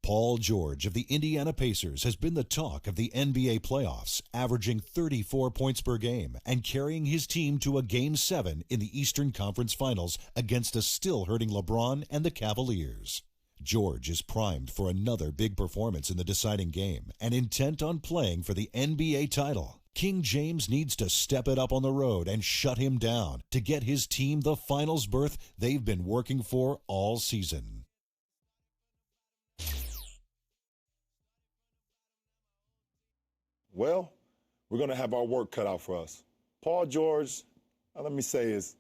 Paul George of the Indiana Pacers has been the talk of the NBA playoffs, averaging 34 points per game and carrying his team to a Game 7 in the Eastern Conference Finals against a still-hurting LeBron and the Cavaliers. George is primed for another big performance in the deciding game and intent on playing for the NBA title. King James needs to step it up on the road and shut him down to get his team the finals berth they've been working for all season. Well, we're going to have our work cut out for us. Paul George, let me say, is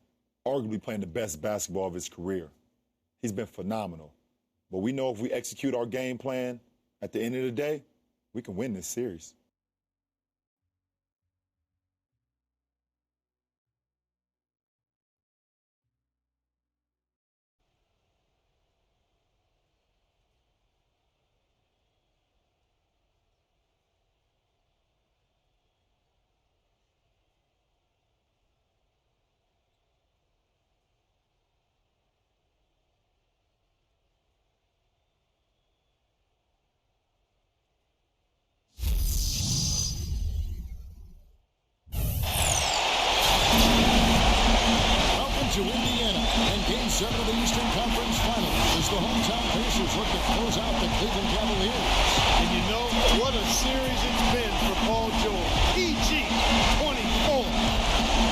arguably playing the best basketball of his career. He's been phenomenal. But we know if we execute our game plan, at the end of the day, we can win this series. To Indiana, and Game 7 of the Eastern Conference Finals as the hometown Pacers look to close out the Cleveland Cavaliers. And you know what a series it's been for Paul George. PG 24,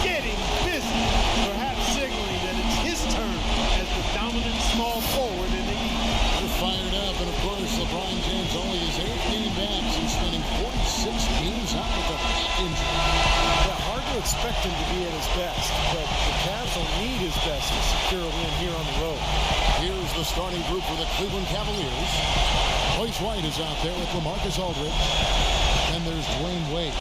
getting busy, perhaps signaling that it's his turn as the dominant small forward in the East. They're fired up, and of course, LeBron James only his 8th game back since spending 46 games out with a back injury. Hard to expect him to be at his best, but the Cavs don't need his best to secure a win here on the road. Here's the starting group for the Cleveland Cavaliers. Royce White is out there with LaMarcus Aldridge, and there's DWade.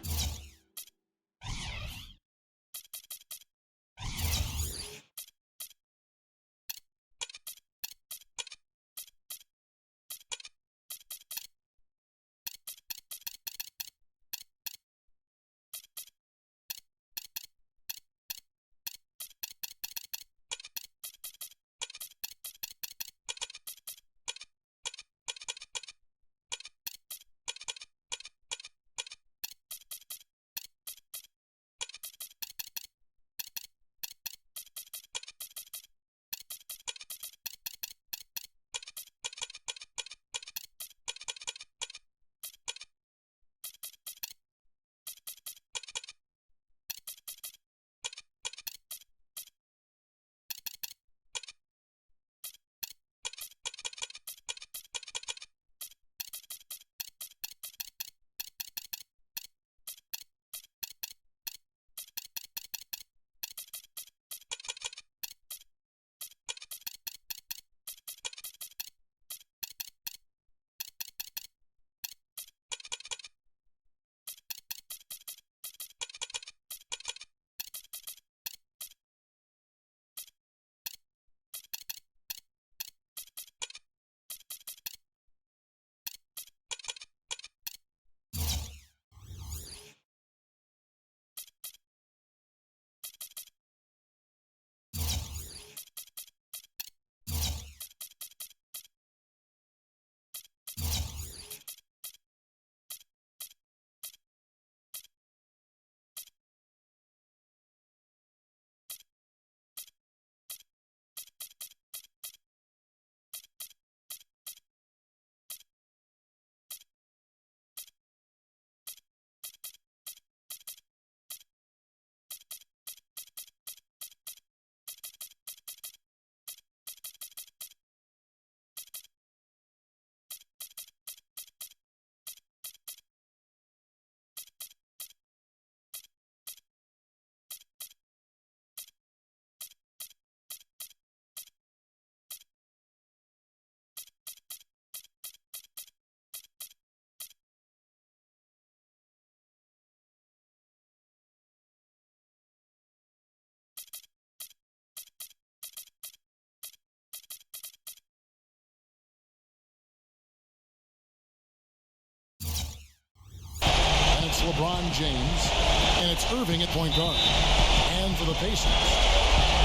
It's LeBron James, and it's Irving at point guard. And for the Pacers,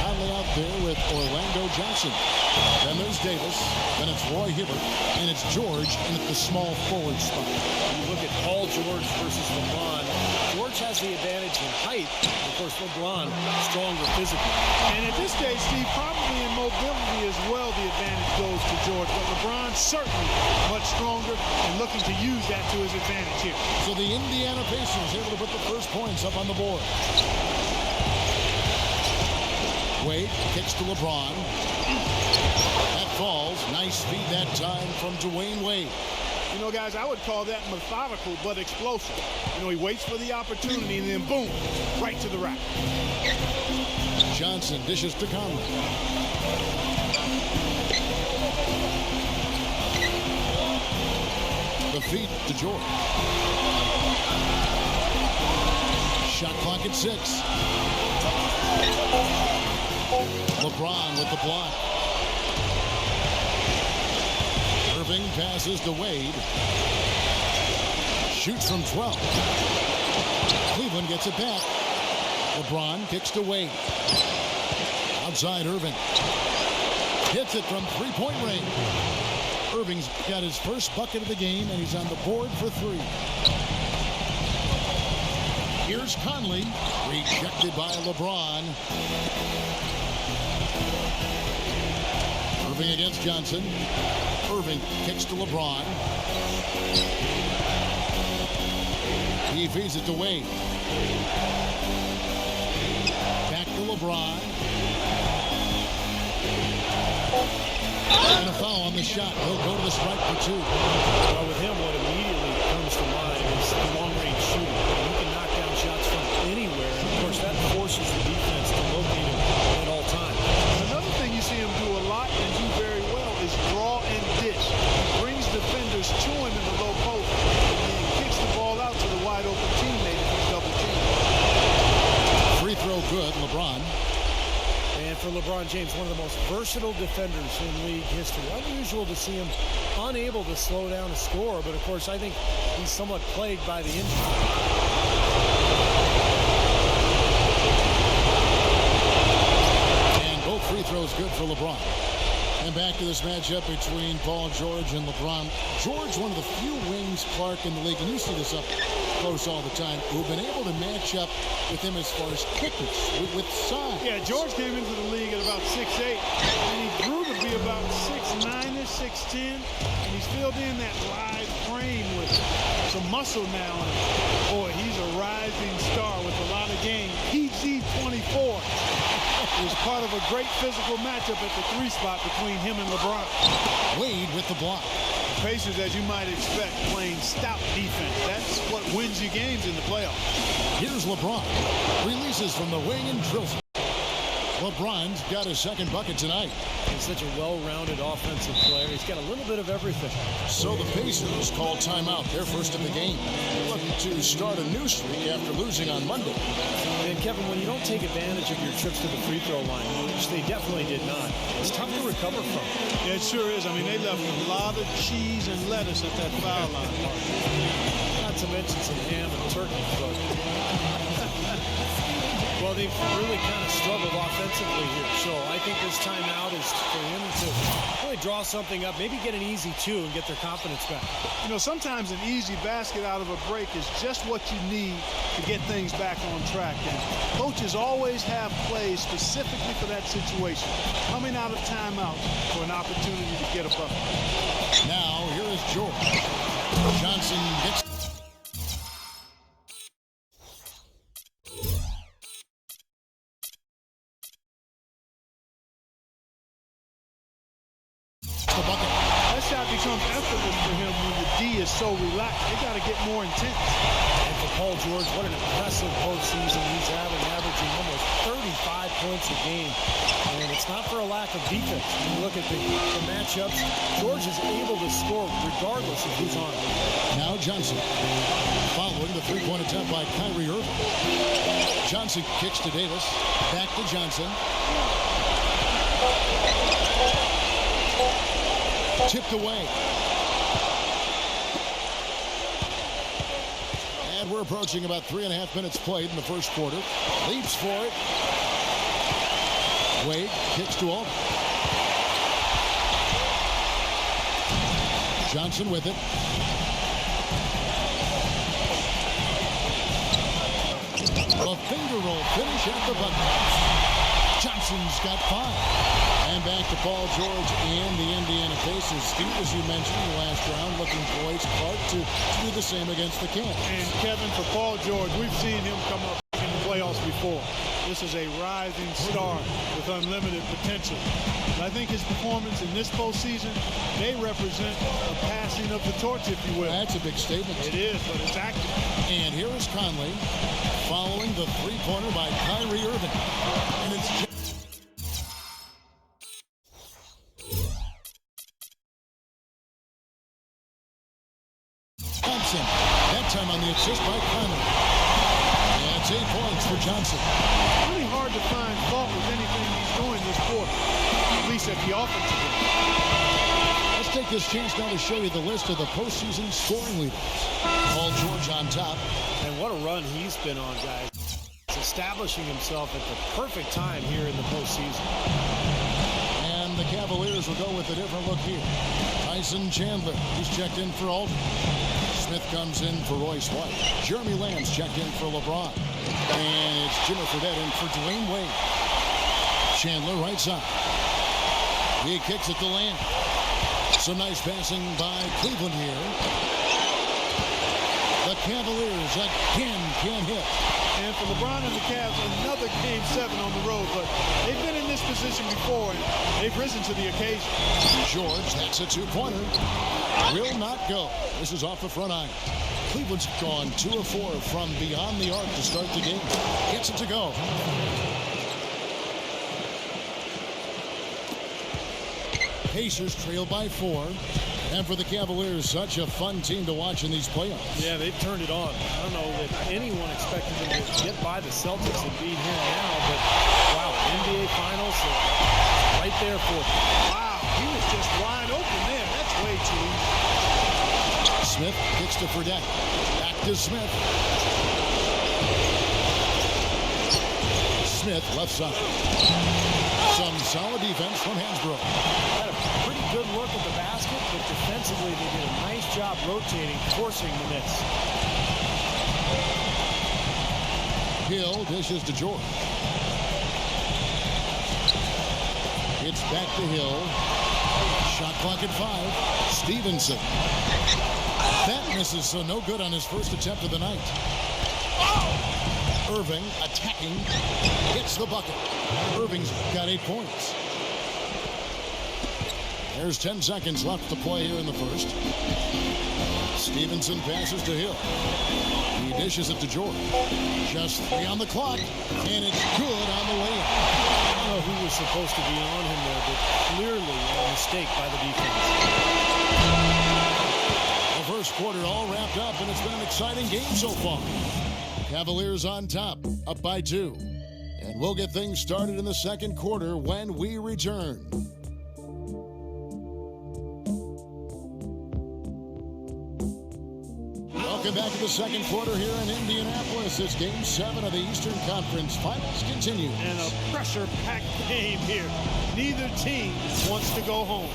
Conley out there with Orlando Johnson. Then there's Davis. Then it's Roy Hibbert. And it's George in at the small forward spot. You look at Paul George versus LeBron. George has the advantage in height. Of course, LeBron stronger physically. And at this stage, Steve, probably in mobility as well, the advantage goes to George. But LeBron certainly much stronger and looking to use that to his advantage here. So the Indiana Pacers able to put the first points up on the board. Wade kicks to LeBron. That falls. Nice feed that time from DWade Wade. You know, guys, I would call that methodical but explosive. You know, he waits for the opportunity and then boom, right to the rack. Johnson dishes to Conley. The feed to George. Shot clock at 6. LeBron with the block. Irving passes to Wade. Shoots from 12. Cleveland gets it back. LeBron kicks to Wade. Outside Irving. Hits it from three-point range. Irving's got his first bucket of the game, and he's on the board for 3. Here's Conley. Rejected by LeBron. Irving against Johnson. Irving kicks to LeBron. He feeds it to Wade. Back to LeBron. And a foul on the shot. He'll go to the strike for 2. Well, with him, what immediately comes to mind is the long-range shooting. You can knock down shots from anywhere. And of course, that forces the defense to locate him at all times. Another thing you see him do a lot and do very well is draw and dish. He brings defenders to him in the low post and then kicks the ball out to the wide-open teammate if he's double-teamed. Free throw good, LeBron. And for LeBron James, one of the most versatile defenders in league history. Unusual to see him unable to slow down a score, but of course I think he's somewhat plagued by the injury. And both free throws good for LeBron. And back to this matchup between Paul George and LeBron. George, one of the few wings, Clark, in the league, and you see this up close all the time, who've been able to match up with him as far as quickness, with size. Yeah, George came into the league at about 6'8", and he grew to be about 6'9", 6'10", and he's filled in that wide frame with some muscle now. And boy, he's a rising star with a lot of game. PG 24 is part of a great physical matchup at the 3 spot between him and LeBron. Wade with the block. The Pacers, as you might expect, playing stout defense. That's what wins you games in the playoffs. Here's LeBron. Releases from the wing and drills. LeBron's got his second bucket tonight. He's such a well-rounded offensive player. He's got a little bit of everything. So the Pacers call timeout. They're first in the game. Looking to start a new streak after losing on Monday. And Kevin, when you don't take advantage of your trips to the free throw line, which they definitely did not, it's tough to recover from. Yeah, it sure is. I mean, they left a lot of cheese and lettuce at that foul line. Not to mention some ham and turkey, but well, they've really kind of struggled offensively here. So I think this timeout is for him to really draw something up, maybe get an easy 2 and get their confidence back. You know, sometimes an easy basket out of a break is just what you need to get things back on track. And coaches always have plays specifically for that situation, coming out of timeout for an opportunity to get a bucket. Now, here is George. Johnson gets the bucket. That shot becomes effortless for him when the D is so relaxed. They got to get more intense. And for Paul George, what an impressive postseason he's having, averaging almost 35 points a game. And it's not for a lack of defense. When you look at the matchups, George is able to score regardless of who's on. Now Johnson. Following the three-point attempt by Kyrie Irving. Johnson kicks to Davis. Back to Johnson. Tipped away. And we're approaching about 3.5 minutes played in the first quarter. Leaps for it. Wade kicks to Aldridge. Johnson with it. A finger roll finish at the bucket. Johnson's got 5. And back to Paul George and the Indiana Pacers. Steve, as you mentioned in the last round, looking for Royce Clark to do the same against the Cavs. And Kevin, for Paul George, we've seen him come up in the playoffs before. This is a rising star with unlimited potential. But I think his performance in this postseason, they represent a passing of the torch, if you will. That's a big statement. It is, but it's active. And here is Conley following the three-pointer by Kyrie Irving. And it's Johnson. That time on the assist by Conley. That's 8 points for Johnson. Really hard to find fault with anything he's doing this quarter, at least at the offensive end. Let's take this chance now to show you the list of the postseason scoring leaders. Paul George on top. And what a run he's been on, guys. He's establishing himself at the perfect time here in the postseason. And the Cavaliers will go with a different look here. Tyson Chandler, he's checked in for Aldridge. Smith comes in for Royce White. Jeremy Lamb's checked in for LeBron. And it's Jimmy Fredette in for DWade. Chandler right side. He kicks it to Lamb. Some nice passing by Cleveland here. The Cavaliers again can't hit. And for LeBron and the Cavs, another Game 7 on the road. But they've been in this position before, and they've risen to the occasion. George, that's a two-pointer. Will not go. This is off the front iron. Cleveland's gone 2 of 4 from beyond the arc to start the game. Gets it to go. Pacers trail by 4. And for the Cavaliers, such a fun team to watch in these playoffs. Yeah, they've turned it on. I don't know that anyone expected them to get by the Celtics and be here now, but wow, NBA Finals right there for them. Wow, he was just wide open there. That's way too easy. Smith kicks to Fredette. Back to Smith. Smith left side. Some solid defense from Hansbrough. Had a pretty good look at the basket, but defensively they did a nice job rotating, forcing the miss. Hill dishes to George. It's back to Hill. Shot clock at 5. Stevenson. That misses, so no good on his first attempt of the night. Irving attacking. Gets the bucket. Irving's got 8 points. There's 10 seconds left to play here in the first. Stevenson passes to Hill. He dishes it to George. Just 3 on the clock, and it's good on the layup. I don't know who was supposed to be on him there, but clearly a mistake by the defense. The first quarter all wrapped up, and it's been an exciting game so far. Cavaliers on top, up by 2. And we'll get things started in the second quarter when we return. Welcome back to the second quarter here in Indianapolis. It's Game 7 of the Eastern Conference Finals continue. And a pressure-packed game here. Neither team wants to go home.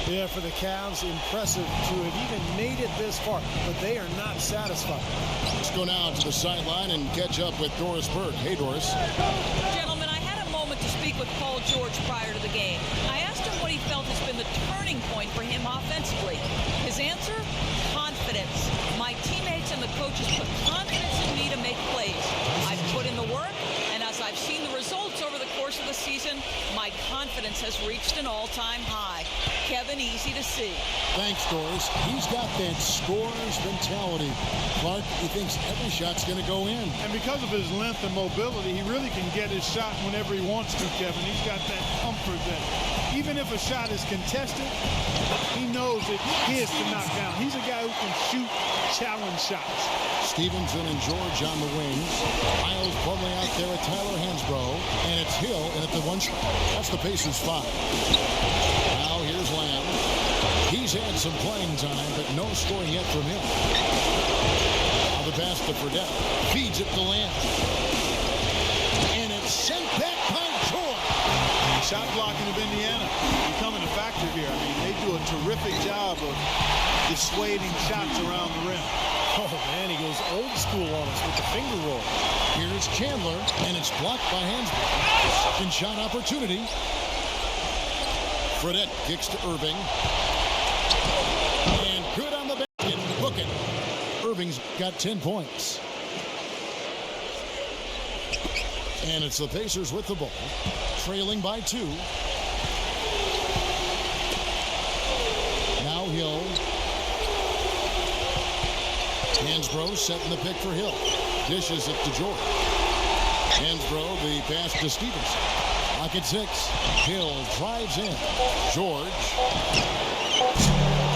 Yeah, for the Cavs, impressive to have even made it this far, but they are not satisfied. Let's go now to the sideline and catch up with Doris Burke. Hey, Doris. Gentlemen, I had a moment to speak with Paul George prior to the game. I asked him what he felt has been the turning point for him offensively. His answer? Confidence. My teammates and the coaches put confidence in me to make plays. I've put in the work, and as I've seen the results over the course of the season, my confidence has reached an all-time high. Kevin, easy to see. Thanks, Doris. He's got that scorer's mentality. Clark, he thinks every shot's going to go in. And because of his length and mobility, he really can get his shot whenever he wants to, Kevin. He's got that comfort that even if a shot is contested, he knows that he is to knock down. He's a guy who can shoot challenge shots. Stevenson and George on the wings. Miles Plumlee out there at Tyler Hansbrough. And it's Hill and at the 1 shot. That's the Pacers 5. Now here's Lamb. He's had some playing time, but no scoring yet from him. Now the pass to Fredette. Feeds it to Lamb. And it's sent back by George. shot blocking of Indiana becoming a factor here. I mean, they do a terrific job of dissuading shots around the rim. Oh, man, he goes old school on us with the finger roll. Here's Chandler, and it's blocked by Hansbrough. Second shot opportunity. Fredette kicks to Irving. And good on the basket. Book it. Irving's got 10 points. And it's the Pacers with the ball, trailing by 2. Now Hill. Hansbrough setting the pick for Hill. Dishes it to George. Hansbrough, the pass to Stevenson. Lock at 6. Hill drives in. George.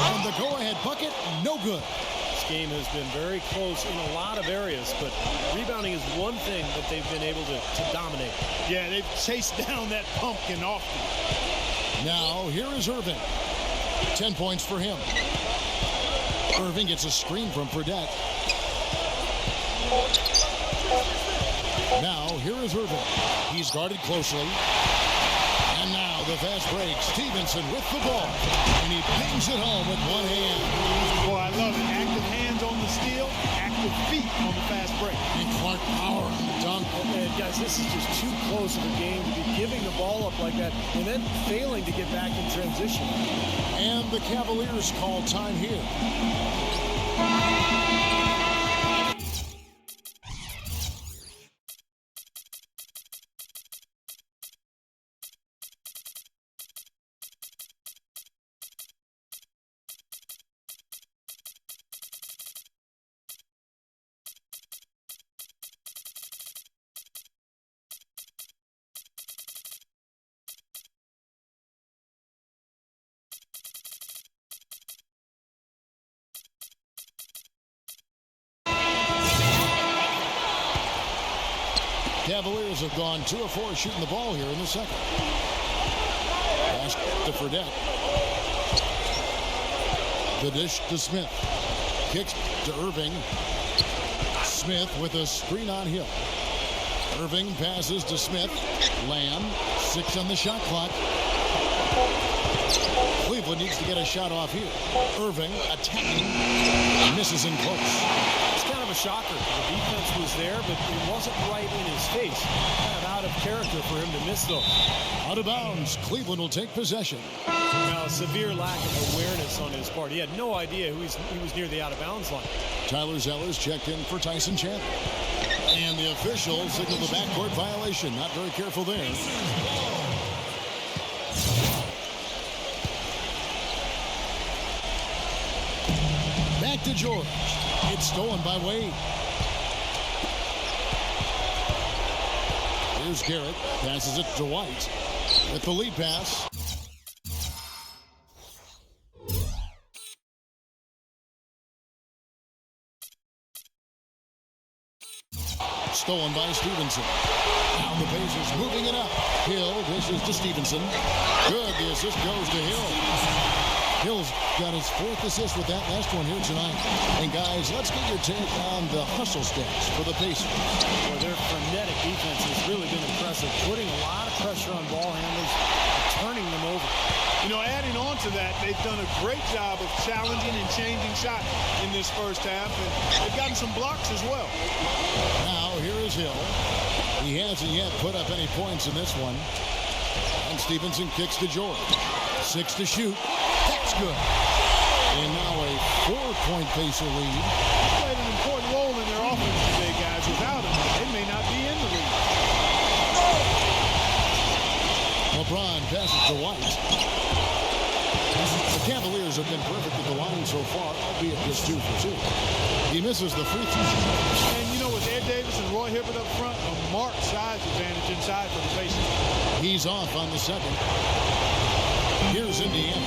And the go-ahead bucket, no good. This game has been very close in a lot of areas, but rebounding is one thing that they've been able to dominate. Yeah, they've chased down that pumpkin often. Now, here is Irving. 10 points for him. Irving gets a screen from Fredette. Now, here is Irving. He's guarded closely. And now the fast break. Stevenson with the ball. And he bangs it home with one hand. Boy, I love it. Active hands on the steal, active feet on the fast break. And Clark Power on the dunk. And guys, this is just too close of a game to be giving the ball up like that and then failing to get back in transition. And the Cavaliers call time here. Cavaliers have gone 2 of 4 shooting the ball here in the second. Pass to Fredette. The dish to Smith. Kicks to Irving. Smith with a screen on Hill. Irving passes to Smith. Lamb. 6 on the shot clock. Cleveland needs to get a shot off here. Irving attacking. Misses in close. It's kind of a shocker. The defense was there, but it wasn't right in his face. Kind of out of character for him to miss those. Out of bounds. Cleveland will take possession. Now, severe lack of awareness on his part. He had no idea he was near the out-of-bounds line. Tyler Zellers checked in for Tyson Chandler. And the official signaled the backcourt violation. Not very careful there. Back to George. It's stolen by Wade. Here's Garrett. Passes it to White. With the lead pass. Stolen by Stevenson. Now the Pacers moving it up. Hill dishes to Stevenson. Good. The assist goes to Hill. Hill's got his 4th assist with that last one here tonight. And guys, let's get your take on the hustle stats for the Pacers. Well, their frenetic defense has really been impressive, putting a lot of pressure on ball handlers, turning them over. You know, adding on to that, they've done a great job of challenging and changing shots in this first half, and they've gotten some blocks as well. Now, here is Hill. He hasn't yet put up any points in this one. And Stevenson kicks to George. 6 to shoot. That's good. And now a 4-point Pacer lead. He played an important role in their offense today, guys. Without him, they may not be in the league. LeBron passes to White. The Cavaliers have been perfect at the line so far, albeit just 2 for 2. He misses the free throw. And you know, with Ed Davis and Roy Hibbert up front, a marked size advantage inside for the Pacers. He's off on the second. Here's Indiana.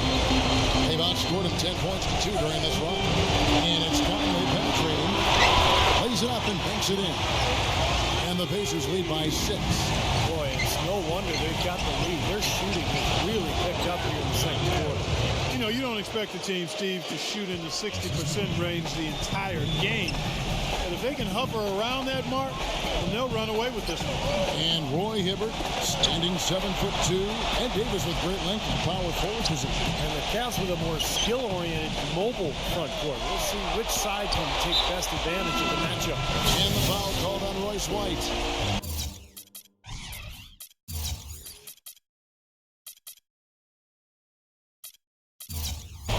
They've outscored him 10 points to 2 during this run. And it's Conley penetrating. Lays it up and banks it in. And the Pacers lead by 6. Boy, it's no wonder they've got the lead. Their shooting has really picked up here in the second quarter. You know, you don't expect the team, Steve, to shoot in the 60% range the entire game. And if they can hover around that mark, then they'll run away with this one. And Roy Hibbert, standing 7'2", and Davis with great length and power forward position. And the Cavs with a more skill-oriented, mobile front court. We'll see which side can take best advantage of the matchup. And the foul called on Royce White.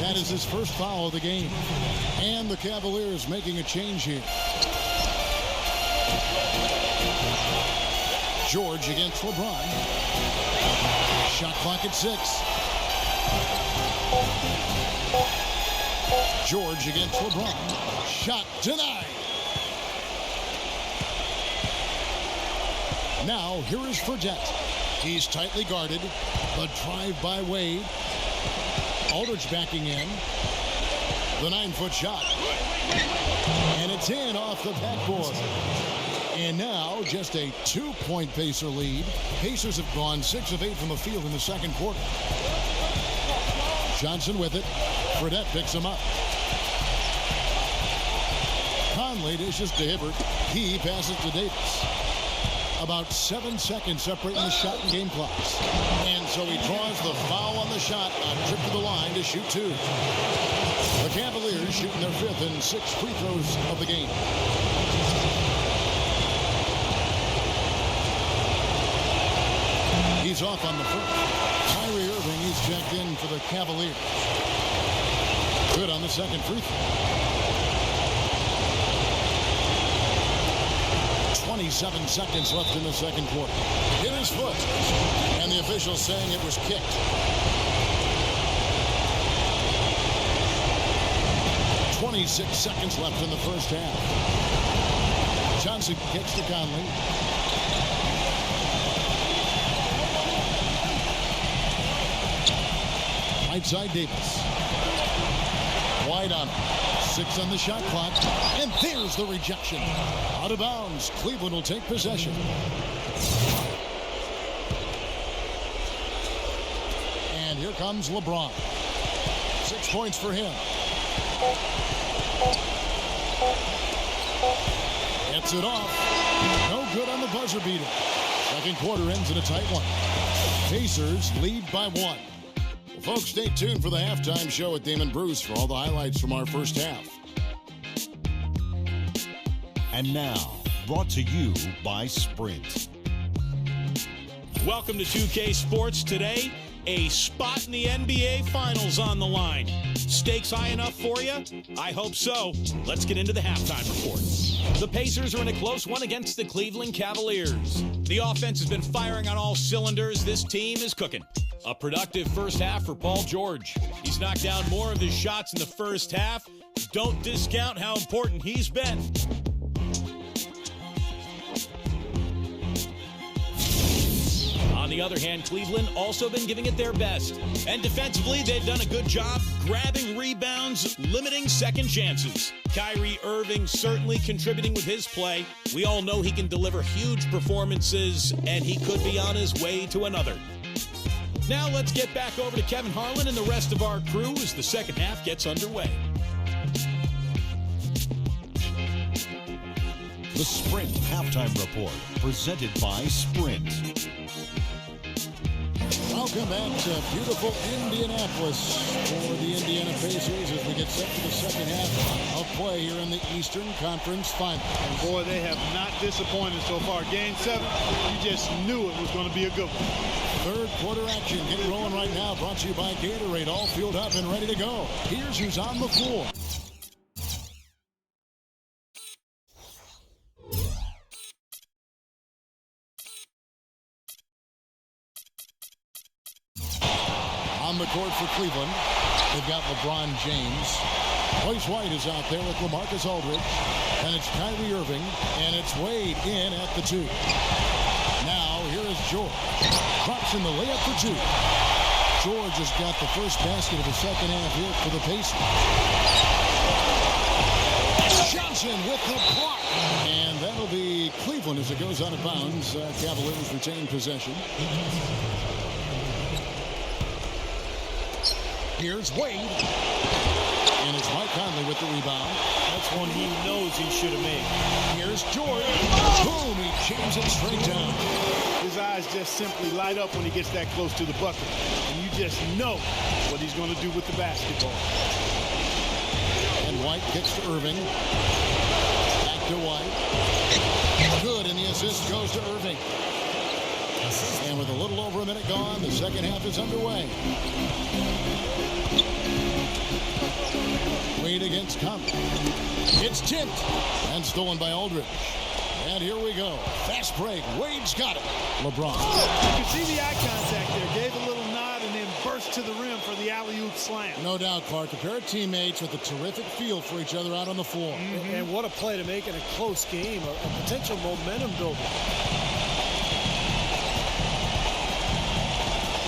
That is his first foul of the game. And the Cavaliers making a change here. George against LeBron. Shot clock at 6. George against LeBron. Shot denied. Now here is Fredette. He's tightly guarded. The drive by Wade. Aldridge backing in. The 9-foot shot. And it's in off the backboard. And now just a 2-point Pacer lead. Pacers have gone 6 of 8 from the field in the second quarter. Johnson with it. Fredette picks him up. Conley dishes to Hibbert. He passes to Davis. About 7 seconds separating the shot and game clocks. And so he draws the foul on the shot. A trip to the line to shoot 2. The Cavaliers shooting their 5th and 6th free throws of the game. He's off on the foot. Kyrie Irving, he's checked in for the Cavaliers. Good on the second free throw. 27 seconds left in the second quarter. Hit his foot. And the official saying it was kicked. 26 seconds left in the first half. Johnson kicks to Conley. Right side Davis. Wide on him. 6 on the shot clock. And there's the rejection. Out of bounds. Cleveland will take possession. And here comes LeBron. 6 points for him. Gets it off. No good on the buzzer beater. Second quarter ends in a tight one. Pacers lead by 1. Well, folks, stay tuned for the halftime show with Damon Bruce for all the highlights from our first half. And now, brought to you by Sprint. Welcome to 2K Sports. Today, a spot in the NBA Finals on the line. Stakes high enough for you? I hope so. Let's get into the halftime report. The Pacers are in a close one against the Cleveland Cavaliers. The offense has been firing on all cylinders. This team is cooking. A productive first half for Paul George. He's knocked down more of his shots in the first half. Don't discount how important he's been. On the other hand, Cleveland also been giving it their best. And defensively, they've done a good job grabbing rebounds, limiting second chances. Kyrie Irving certainly contributing with his play. We all know he can deliver huge performances, and he could be on his way to another. Now let's get back over to Kevin Harlan and the rest of our crew as the second half gets underway. The Sprint Halftime Report, presented by Sprint. Welcome back to beautiful Indianapolis for the Indiana Pacers as we get set for the second half of play here in the Eastern Conference Finals. And boy, they have not disappointed so far. Game 7, you just knew it was going to be a good one. Third quarter action getting rolling right now, brought to you by Gatorade, all fueled up and ready to go. Here's who's on the floor. On the court for Cleveland, they've got LeBron James. Royce White is out there with LaMarcus Aldridge. And it's Kyrie Irving. And it's Wade in at the 2. Now, here is George. Drops in the layup for 2. George has got the first basket of the second half here for the Pacers. Johnson with the block. And that'll be Cleveland as it goes out of bounds. Cavaliers retain possession. Here's Wade. And it's Mike Conley with the rebound. That's one he knows knows he should have made. Here's George. Boom, he jams it straight down. His eyes just simply light up when he gets that close to the bucket. And you just know what he's going to do with the basketball. And White kicks to Irving. Back to White. Good, and the assist goes to Irving. And with a little over a minute gone, the second half is underway. Wade against Conley. It's tipped and stolen by Aldridge. And here we go. Fast break. Wade's got it. LeBron. You can see the eye contact there. Gave a little nod and then burst to the rim for the alley-oop slam. No doubt, Clark. A pair of teammates with a terrific feel for each other out on the floor. And what a play to make in a close game. A potential momentum builder.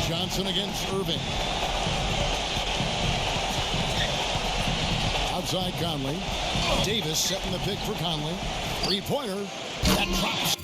Johnson against Irving. Outside Conley. Davis setting the pick for Conley. Three-pointer. That drops.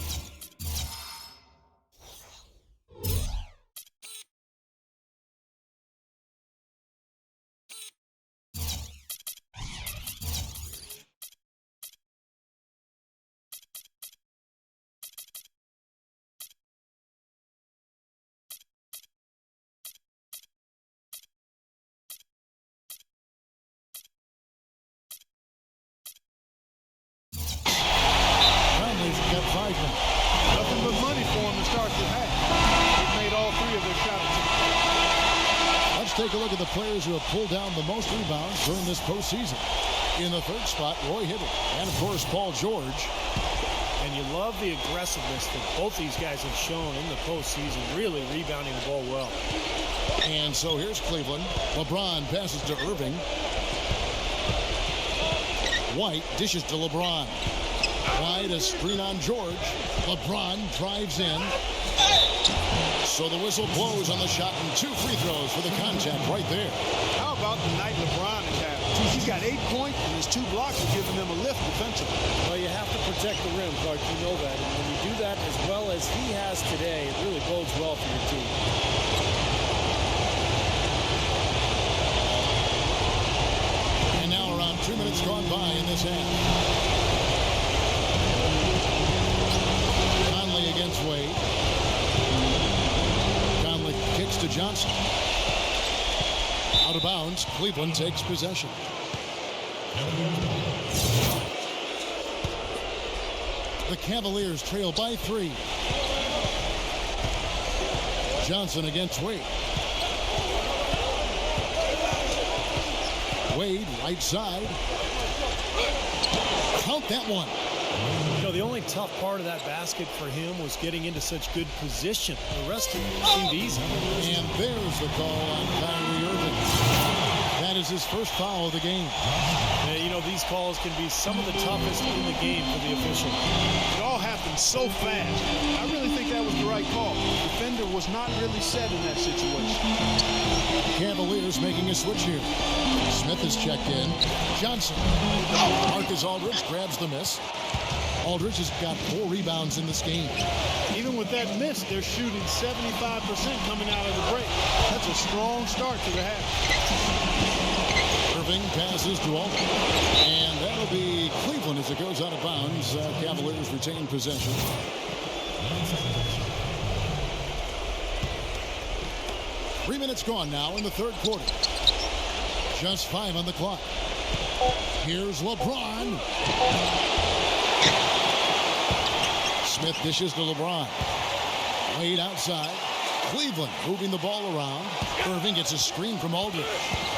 Nothing but money for him to start the half. They've made all three of their shot attempts. Let's take a look at the players who have pulled down the most rebounds during this postseason. In the third spot, Roy Heatles. And, of course, Paul George. And you love the aggressiveness that both these guys have shown in the postseason, really rebounding the ball well. And so here's Cleveland. LeBron passes to Irving. White dishes to LeBron. White, a screen on George. LeBron drives in. So the whistle blows on the shot and 2 free throws for the contact right there. How about the night LeBron is having? He's got 8 points and his 2 blocks are giving them a lift defensively. Well, you have to protect the rim, Clark. You know that. And when you do that as well as he has today, it really bodes well for your team. And now around 2 minutes gone by in this half. Against Wade. Conley kicks to Johnson. Out of bounds. Cleveland takes possession. The Cavaliers trail by 3. Johnson against Wade. Wade, right side. Count that one. You know, the only tough part of that basket for him was getting into such good position. The rest of it seemed easy. And there's the call on Kyrie Irving. That is his first foul of the game. Yeah, you know, these calls can be some of the toughest in the game for the official. It all happened so fast. I really think that was the right call. The defender was not really set in that situation. Cavaliers making a switch here. Smith is checked in. Johnson. Marcus Aldridge grabs the miss. Aldridge has got 4 rebounds in this game. Even with that miss, they're shooting 75% coming out of the break. That's a strong start to the half. Irving passes to Aldridge. And that'll be Cleveland as it goes out of bounds. Cavaliers retain possession. Three minutes gone now in the third quarter. Just 5 on the clock. Here's LeBron. Smith dishes to LeBron. Wade outside. Cleveland moving the ball around. Irving gets a screen from Aldridge.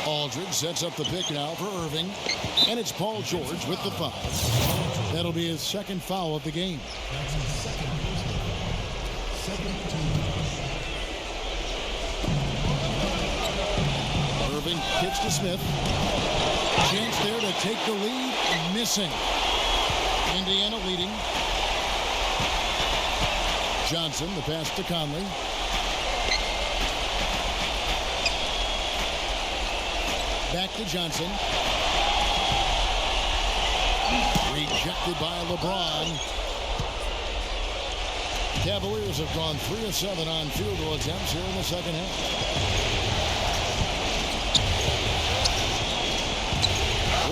Aldridge sets up the pick now for Irving. And it's Paul George with the foul. That'll be his second foul of the game. Irving kicks to Smith. Chance there to take the lead. Missing. Indiana leading. Johnson, the pass to Conley. Back to Johnson. Rejected by LeBron. Cavaliers have gone 3 of 7 on field goal attempts here in the second half.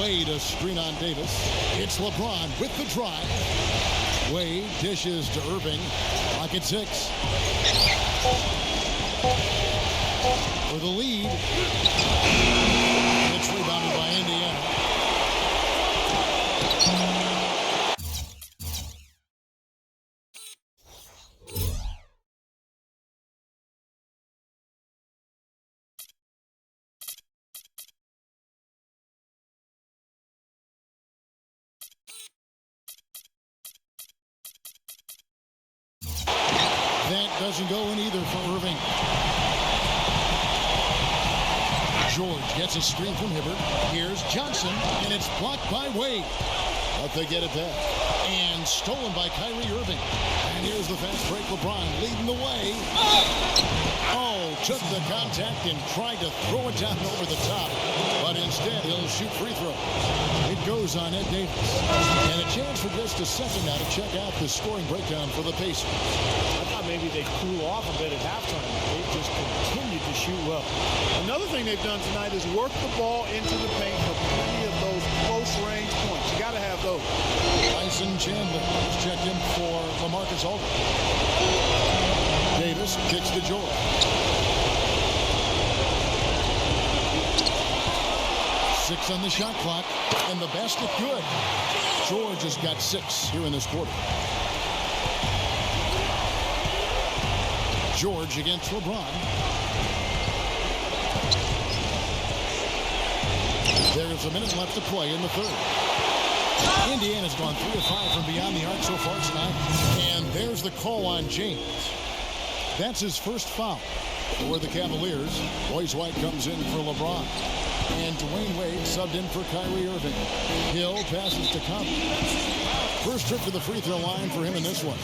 Wade a screen on Davis. It's LeBron with the drive. Wade dishes to Irving. Clock at 6. For the lead. It's rebounded by Indiana. That doesn't go in either for Irving. George gets a screen from Hibbert. Here's Johnson, and it's blocked by Wade. But they get it back. And stolen by Kyrie Irving. And here's the fast break. LeBron leading the way. Oh, took the contact and tried to throw it down over the top. But instead, he'll shoot free throw. It goes on Ed Davis. And a chance for just a second now to check out the scoring breakdown for the Pacers. I thought maybe they'd cool off a bit at halftime. They just continued to shoot well. Another thing they've done tonight is work the ball into the paint for plenty of those close-range points. You got to have those. Tyson Chandler has checked in for LaMarcus Aldridge. Davis kicks to George. Six on the shot clock, and the basket good. George has got 6 here in this quarter. George against LeBron. There's a minute left to play in the third. Indiana's gone 3 of 5 from beyond the arc so far tonight. And there's the call on James. That's his first foul for the Cavaliers. Boyce White comes in for LeBron. And DWade subbed in for Kyrie Irving. Hill passes to Conley. First trip to the free throw line for him in this one.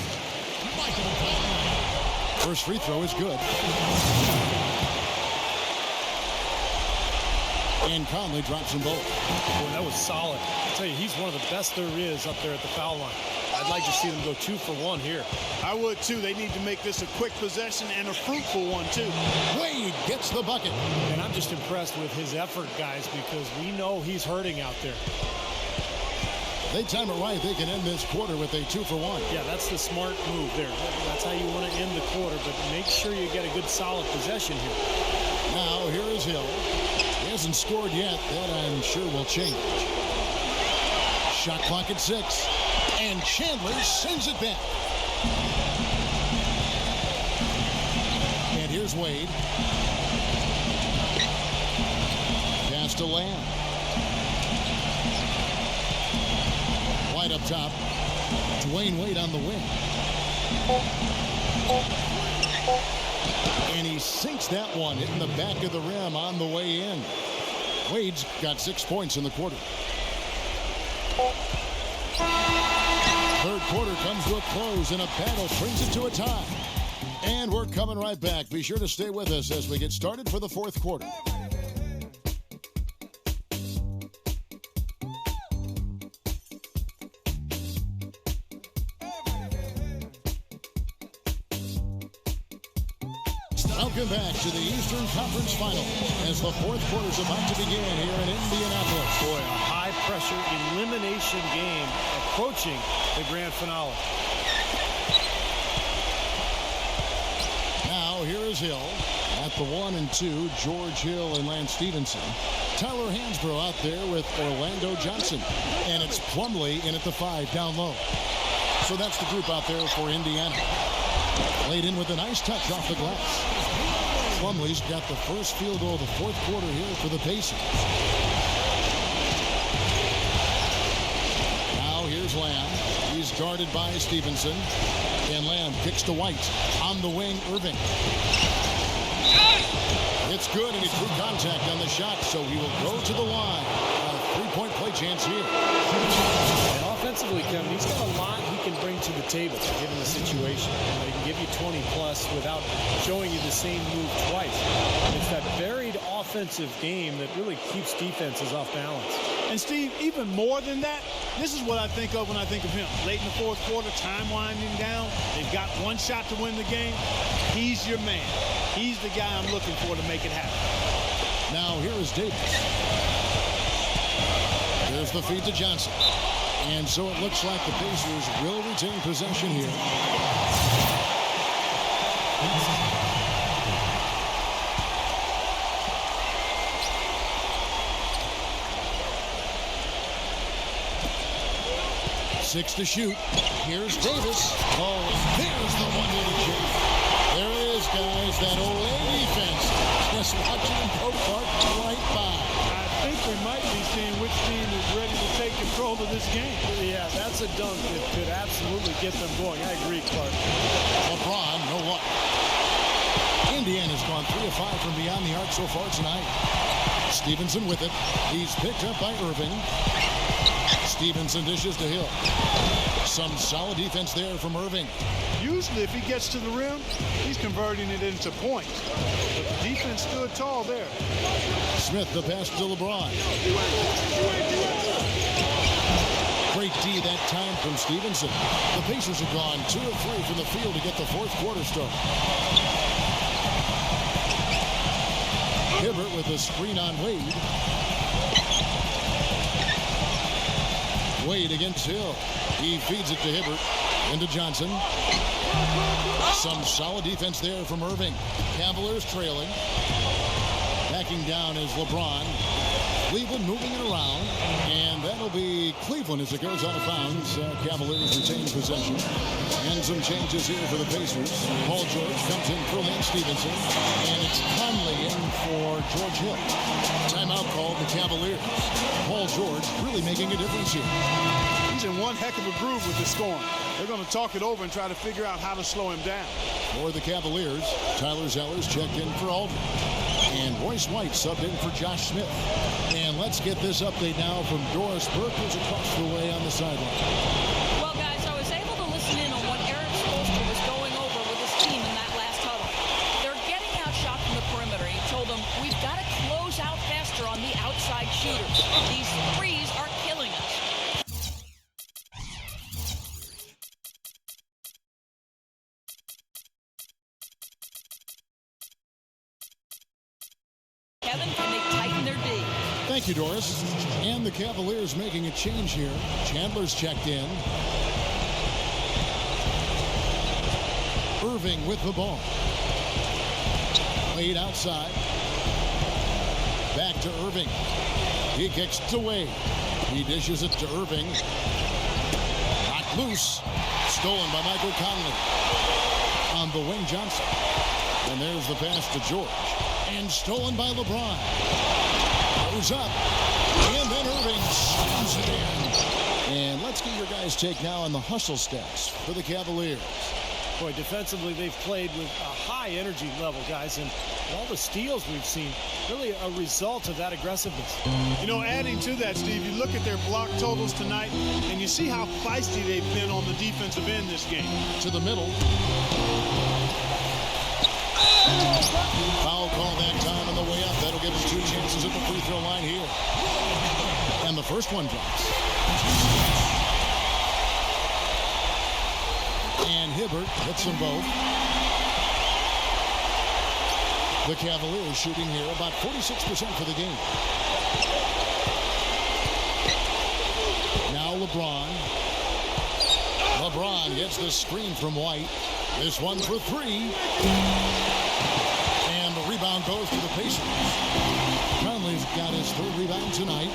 First free throw is good. And Conley drops them both. Boy, that was solid. I'll tell you, he's one of the best there is up there at the foul line. I'd like to see them go 2 for 1 here. I would, too. They need to make this a quick possession and a fruitful one, too. Wade gets the bucket. And I'm just impressed with his effort, guys, because we know he's hurting out there. They time it right. They can end this quarter with a 2 for 1. Yeah, that's the smart move there. That's how you want to end the quarter, but make sure you get a good, solid possession here. Now, here is Hill. He hasn't scored yet. That, I'm sure, will change. Shot clock at 6. And Chandler sends it back. And here's Wade. Pass to Lamb. White up top. Wade on the wing. And he sinks that one, hitting the back of the rim on the way in. Wade's got 6 points in the quarter. Third quarter comes to a close, and a battle brings it to a tie. And we're coming right back. Be sure to stay with us as we get started for the fourth quarter. Welcome back to the Eastern Conference Final as the fourth quarter is about to begin here in Indianapolis. Boy, a high-pressure elimination game approaching the grand finale. Now here is Hill at the 1 and 2. George Hill and Lance Stevenson. Tyler Hansbrough out there with Orlando Johnson. And it's Plumlee in at the 5 down low. So that's the group out there for Indiana. Laid in with a nice touch off the glass. Plumlee's got the first field goal of the fourth quarter here for the Pacers. Now here's Lamb. He's guarded by Stevenson. And Lamb kicks to White. On the wing, Irving. It's good, and he threw contact on the shot, so he will go to the line. A three-point play chance here. And offensively, Kevin, he's got a lot he can bring to the table given the situation. He can give you 20-plus without showing you the same move twice. It's that varied offensive game that really keeps defenses off balance. And, Steve, even more than that, this is what I think of when I think of him. Late in the fourth quarter, time winding down. They've got one shot to win the game. He's your man. He's the guy I'm looking for to make it happen. Now here is Davis. Here's the feed to Johnson. And so it looks like the Pacers will retain possession here. Six to shoot. Here's Davis. Oh, there's the one-handed shot. There it is, guys. That Olay defense. Just watching him go right by. I think we might be seeing which team is ready to take control of this game. Yeah, that's a dunk that could absolutely get them going. I agree, Clark. LeBron, no luck. Indiana's gone 3 of 5 from beyond the arc so far tonight. Stevenson with it. He's picked up by Irving. Stevenson dishes to Hill. Some solid defense there from Irving. Usually if he gets to the rim, he's converting it into points. But the defense stood tall there. Smith, the pass to LeBron. Great D that time from Stevenson. The Pacers have gone 2 of 3 from the field to get the fourth quarter start. Hibbert with a screen on Wade. Wade against Hill. He feeds it to Hibbert. Into Johnson. Some solid defense there from Irving. Cavaliers trailing. Backing down is LeBron. Cleveland moving it around. And that'll be Cleveland as it goes out of bounds. Cavaliers retain possession. And some changes here for the Pacers. Paul George comes in for Lance Stevenson. And it's Conley in for George Hill. Timeout called the Cavaliers. Paul George really making a difference here. He's in one heck of a groove with the scoring. They're going to talk it over and try to figure out how to slow him down. For the Cavaliers, Tyler Zeller's checked in for Aldridge. And Royce White subbed in for Josh Smith. And let's get this update now from Doris Burke, who's across the way on the sideline. Well, guys, I was able to listen in on what Eric Spoelstra was going over with his team in that last huddle. They're getting outshot from the perimeter. He told them, we've got to close out faster on the outside shooters. These threes are killing us. Kevin, can they tighten their D? Thank you, Doris. And the Cavaliers making a change here. Chandler's checked in. Irving with the ball. Wade outside. Back to Irving. He kicks to Wade. He dishes it to Irving. Knocked loose. Stolen by Michael Conley. On the wing, Johnson. And there's the pass to George. And stolen by LeBron. Goes up. And then Irving slams it in. And let's get your guys' take now on the hustle stats for the Cavaliers. Boy, defensively, they've played with a high energy level, guys. And all the steals we've seen, really a result of that aggressiveness. You know, adding to that, Steve, you look at their block totals tonight, and you see how feisty they've been on the defensive end this game. To the middle. Foul call that time on the way up. That'll give us 2 chances at the free throw line here. And the first one drops. And Hibbert hits them both. The Cavaliers shooting here about 46% for the game. Now LeBron. LeBron gets the screen from White. This one for 3. And the rebound goes to the Pacers. Conley's got his 3rd rebound tonight.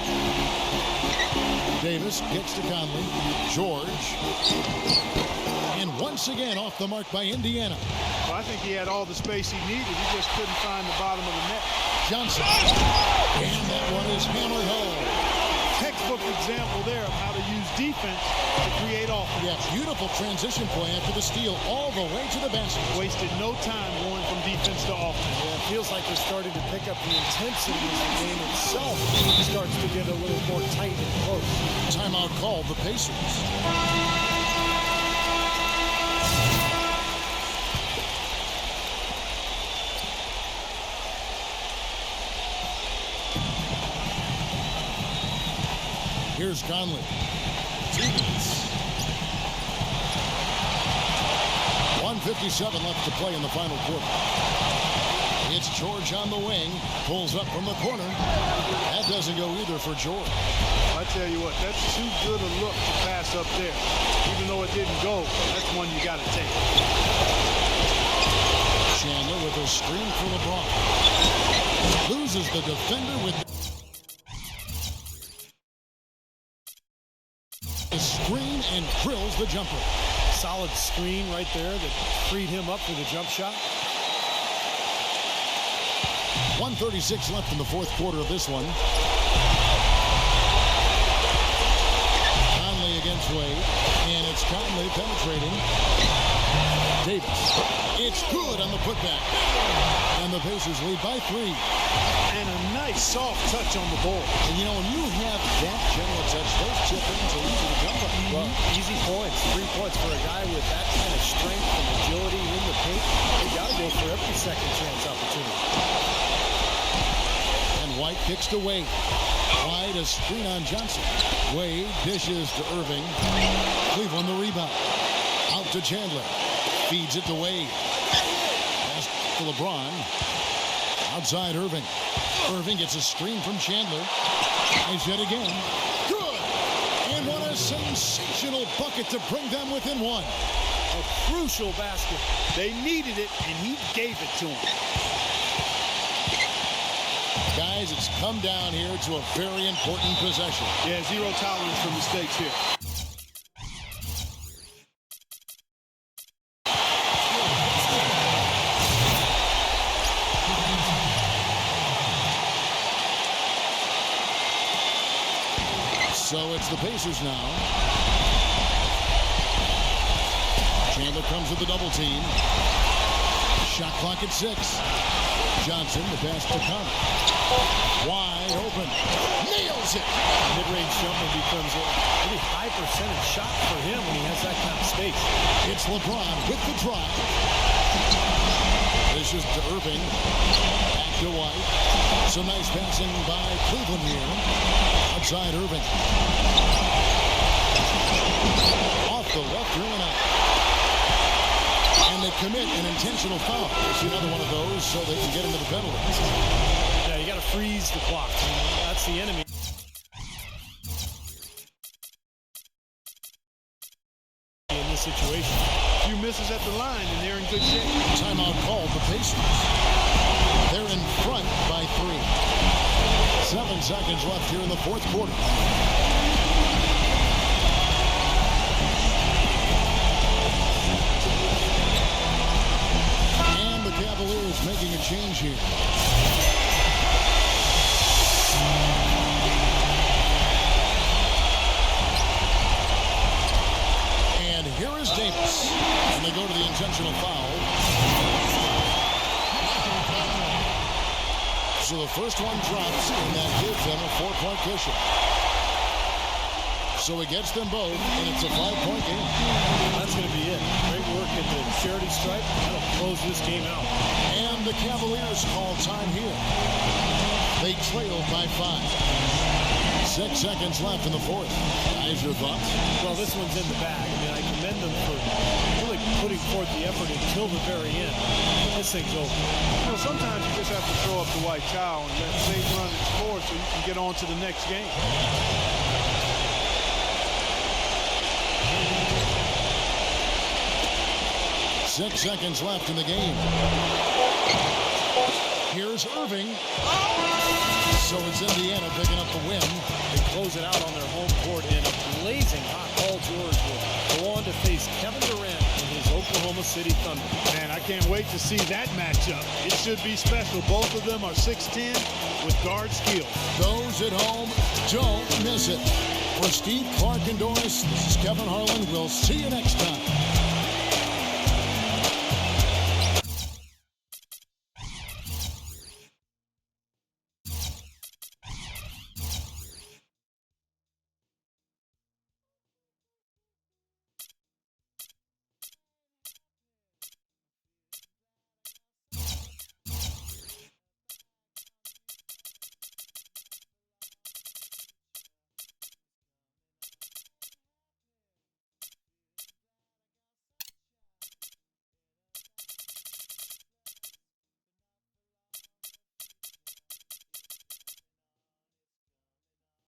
Davis gets to Conley. George. And once again off the mark by Indiana. Well, I think he had all the space he needed. He just couldn't find the bottom of the net. Johnson. And that one is hammered home. Textbook example there of how to use defense to create offense. Yeah, beautiful transition play after the steal all the way to the basket. Wasted no time going from defense to offense. Yeah, it feels like they're starting to pick up the intensity as the game itself starts to get a little more tight and close. Timeout called the Pacers. Here's Conley. 2 minutes. 1:57 left to play in the final quarter. It's George on the wing. Pulls up from the corner. That doesn't go either for George. I tell you what, that's too good a look to pass up there. Even though it didn't go, that's one you got to take. Chandler with a screen for LeBron. Loses the defender with the screen and drills the jumper. Solid screen right there that freed him up for the jump shot. 1:36 left in the fourth quarter of this one. Conley against Wade, and it's Conley penetrating. Davis. It's good on the putback. And the Pacers lead by 3. And a nice soft touch on the ball. And you know, when you have that general touch, those chip-ins are easy to come by. Well, easy points, 3 points for a guy with that kind of strength and agility in the paint. They got to go for every second chance opportunity. And White kicks to Wade. Wide a screen on Johnson. Wade dishes to Irving. Cleveland the rebound. Out to Chandler. Feeds it to Wade. Pass to LeBron. Outside Irving. Irving gets a screen from Chandler. Nice yet again. Good! And what a sensational bucket to bring them within 1. A crucial basket. They needed it, and he gave it to them. Guys, it's come down here to a very important possession. Yeah, zero tolerance for mistakes here. So it's the Pacers now. Chandler comes with the double team. Shot clock at 6. Johnson, the pass to Conley. Wide open. Nails it. Mid-range jumper becomes a pretty high percentage shot for him when he has that kind of space. It's LeBron with the drive. This is to Irving. Back to White. Some nice passing by Cleveland here. Outside Irving. Off the left rim and out. And they commit an intentional foul. It's another one of those so they can get into the penalties. Yeah, you got to freeze the clock. That's the enemy. In this situation. A few misses at the line, and they're in good shape. Timeout called the Pacers. They're in front by 3. 7 seconds left here in the fourth quarter. And the Cavaliers making a change here. And here is Davis. And they go to the intentional foul. So the first one drops, and that gives them a 4-point cushion. So it gets them both, and it's a 5-point game. That's going to be it. Great work at the charity stripe. That'll close this game out. And the Cavaliers call time here. They trailed by 5. 6 seconds left in the fourth. Guys, your thoughts? Well, this one's in the bag. I mean, I commend them for really putting forth the effort until the very end. This thing's over. You know, sometimes you just have to throw up the white towel and let things run its course so you can get on to the next game. Six seconds left in the game. Here's Irving. So it's Indiana picking up the win. They close it out on their home court, and a blazing hot Paul George will go on to face Kevin Durant in his Oklahoma City Thunder. Man, I can't wait to see that matchup. It should be special. Both of them are 6'10" with guard skills. Those at home, don't miss it. For Steve, Clark, and Doris, this is Kevin Harlan. We'll see you next time.